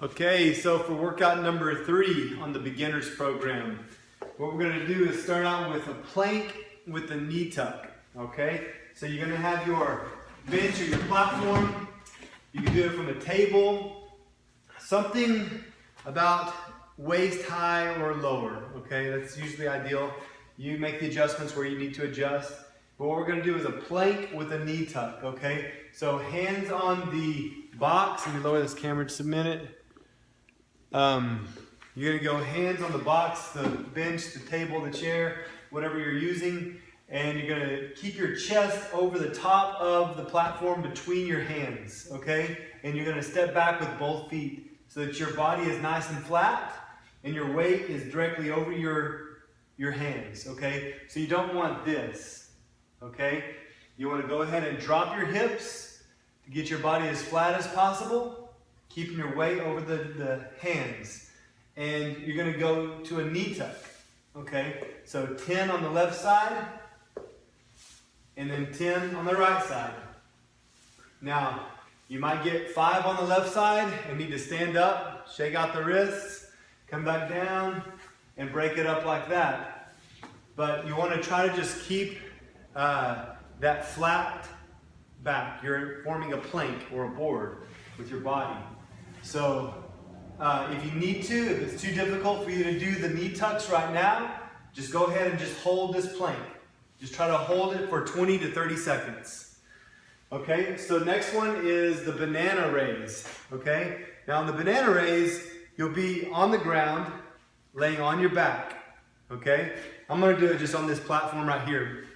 Okay, so for workout number 3 on the beginners program, what we're going to do is start out with a plank with a knee tuck. Okay, so you're going to have your bench or your platform. You can do it from a table, something about waist high or lower. Okay, that's usually ideal. You make the adjustments where you need to adjust. But what we're going to do is a plank with a knee tuck. Okay, so hands on the box. Let me lower this camera just a minute. You're going to go hands on the box, the bench, the table, the chair, whatever you're using, and you're going to keep your chest over the top of the platform between your hands, okay? And you're going to step back with both feet so that your body is nice and flat and your weight is directly over your hands, okay? So you don't want this, okay? You want to go ahead and drop your hips to get your body as flat as possible, keeping your weight over the hands. And you're going to go to a knee tuck. Okay? So 10 on the left side, and then 10 on the right side. Now, you might get 5 on the left side and need to stand up, shake out the wrists, come back down, and break it up like that. But you want to try to just keep that flat back. You're forming a plank or a board with your body. So if you need to, if it's too difficult for you to do the knee tucks right now, just go ahead and just hold this plank. Just try to hold it for 20 to 30 seconds. Okay, so next one is the banana raise. Okay, now on the banana raise, you'll be on the ground, laying on your back. Okay, I'm going to do it just on this platform right here.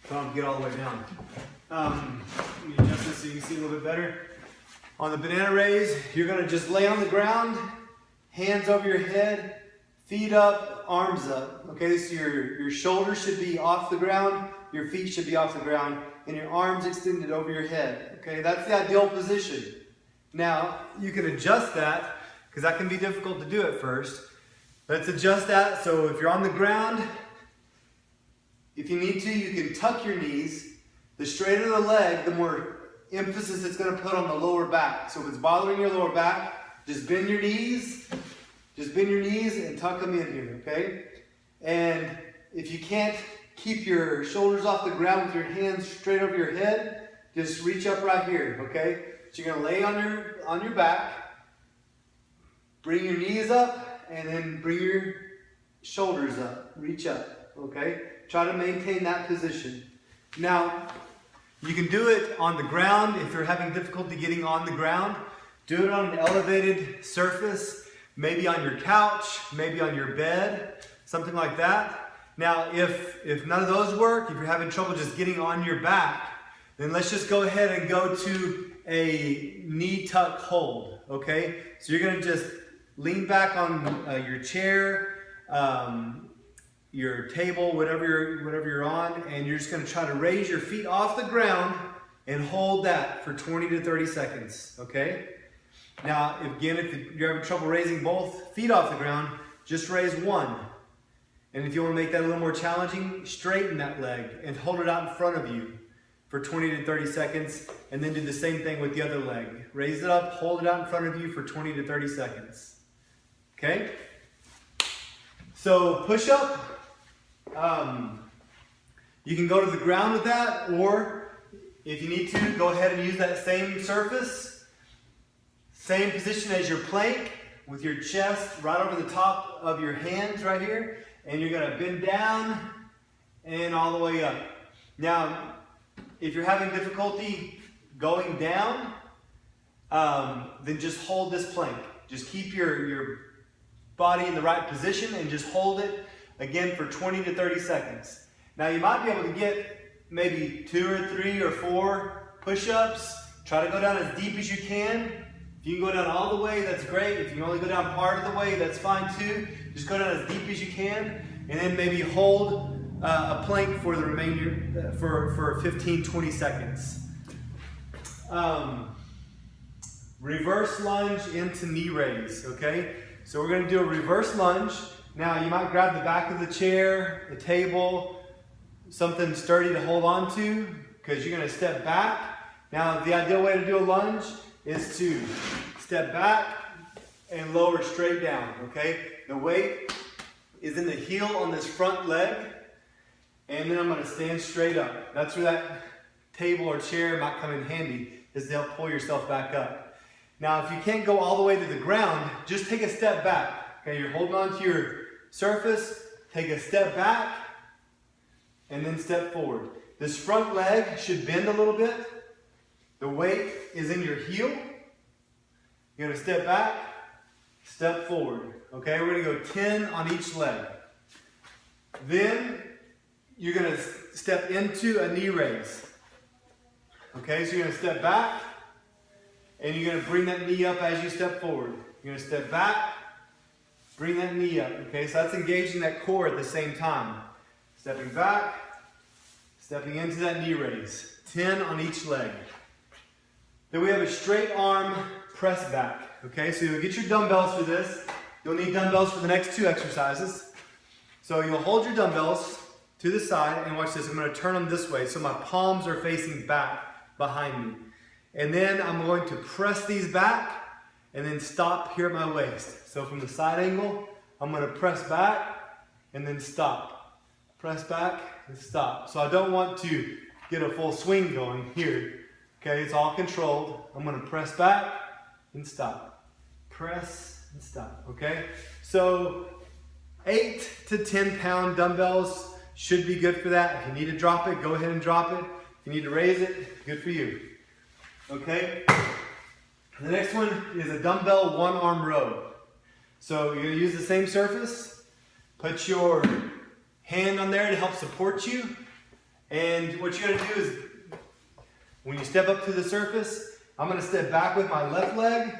So I don't get all the way down. Let me adjust this so you can see a little bit better. On the banana raise, you're going to just lay on the ground, hands over your head, feet up, arms up. Okay, so your shoulders should be off the ground, your feet should be off the ground, and your arms extended over your head. Okay, that's the ideal position. Now, you can adjust that, because that can be difficult to do at first. Let's adjust that, so if you're on the ground, if you need to, you can tuck your knees. The straighter the leg, the more emphasis it's going to put on the lower back. So if it's bothering your lower back, just bend your knees. Just bend your knees and tuck them in here, okay? And if you can't keep your shoulders off the ground with your hands straight over your head, just reach up right here, okay? So you're going to lay on your back, bring your knees up, and then bring your shoulders up. Reach up, okay? Try to maintain that position. Now, you can do it on the ground if you're having difficulty getting on the ground. Do it on an elevated surface, maybe on your couch, maybe on your bed, something like that. Now, if none of those work, if you're having trouble just getting on your back, then let's just go ahead and go to a knee tuck hold, okay? So you're going to just lean back on your chair, your table, whatever you're on, and you're just going to try to raise your feet off the ground and hold that for 20 to 30 seconds, okay? Now, again, if you're having trouble raising both feet off the ground, just raise one. And if you want to make that a little more challenging, straighten that leg and hold it out in front of you for 20 to 30 seconds, and then do the same thing with the other leg. Raise it up, hold it out in front of you for 20 to 30 seconds, okay? So push up. You can go to the ground with that, or if you need to, go ahead and use that same surface, same position as your plank, with your chest right over the top of your hands right here, and you're going to bend down and all the way up. Now, if you're having difficulty going down, then just hold this plank. Just keep your body in the right position and just hold it again for 20 to 30 seconds. Now you might be able to get maybe 2 or 3 or 4 push-ups. Try to go down as deep as you can. If you can go down all the way, that's great. If you can only go down part of the way, that's fine too. Just go down as deep as you can, and then maybe hold a plank for the remainder, for 15-20 seconds. Reverse lunge into knee raise, okay? So we're going to do a reverse lunge. Now you might grab the back of the chair, the table, something sturdy to hold on to, because you're going to step back. Now the ideal way to do a lunge is to step back and lower straight down, okay? The weight is in the heel on this front leg, and then I'm gonna stand straight up. That's where that table or chair might come in handy, is to help pull yourself back up. Now, if you can't go all the way to the ground, just take a step back. Okay, you're holding on to your surface, take a step back, and then step forward. This front leg should bend a little bit. The weight is in your heel. You're gonna step back, step forward. Okay, we're gonna go 10 on each leg. Then you're gonna step into a knee raise. Okay, so you're gonna step back, and you're gonna bring that knee up as you step forward. You're gonna step back, bring that knee up. Okay, so that's engaging that core at the same time. Stepping back, stepping into that knee raise. 10 on each leg. Then we have a straight arm press back. Okay, so you'll get your dumbbells for this. You'll need dumbbells for the next 2 exercises. So you'll hold your dumbbells to the side, and watch this. I'm going to turn them this way so my palms are facing back behind me. And then I'm going to press these back and then stop here at my waist. So from the side angle, I'm going to press back and then stop. Press back and stop. So I don't want to get a full swing going here. Okay, it's all controlled. I'm going to press back and stop. Press and stop. Okay, so 8 to 10 pound dumbbells should be good for that. If you need to drop it, go ahead and drop it. If you need to raise it, good for you. Okay, the next one is a dumbbell one arm row. So you're going to use the same surface. Put your hand on there to help support you. And what you're going to do is, when you step up to the surface, I'm going to step back with my left leg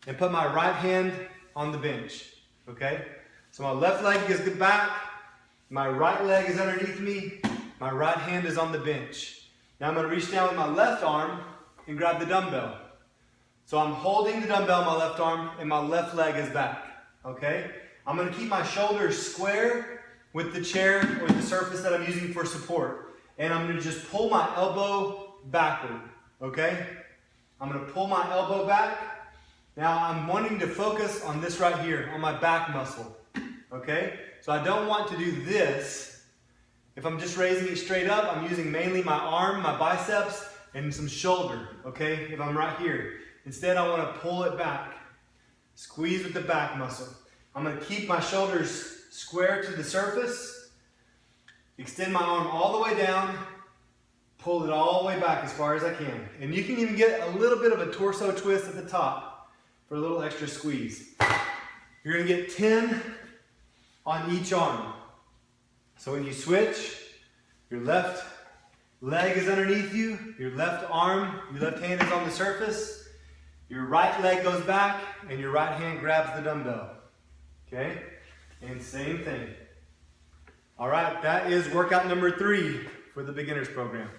and put my right hand on the bench. Okay, so my left leg is back. My right leg is underneath me. My right hand is on the bench. Now I'm going to reach down with my left arm and grab the dumbbell. So I'm holding the dumbbell in my left arm and my left leg is back. Okay? I'm going to keep my shoulders square with the chair or the surface that I'm using for support. And I'm going to just pull my elbow backward. Okay? I'm going to pull my elbow back. Now I'm wanting to focus on this right here, on my back muscle. Okay? So I don't want to do this. If I'm just raising it straight up, I'm using mainly my arm, my biceps, and some shoulder, okay? If I'm right here. Instead, I want to pull it back. Squeeze with the back muscle. I'm going to keep my shoulders square to the surface. Extend my arm all the way down. Pull it all the way back as far as I can. And you can even get a little bit of a torso twist at the top for a little extra squeeze. You're going to get 10 on each arm. So when you switch, your left leg is underneath you, your left arm, your left hand is on the surface, your right leg goes back, and your right hand grabs the dumbbell. Okay? And same thing. All right, that is workout number 3 for the beginners program.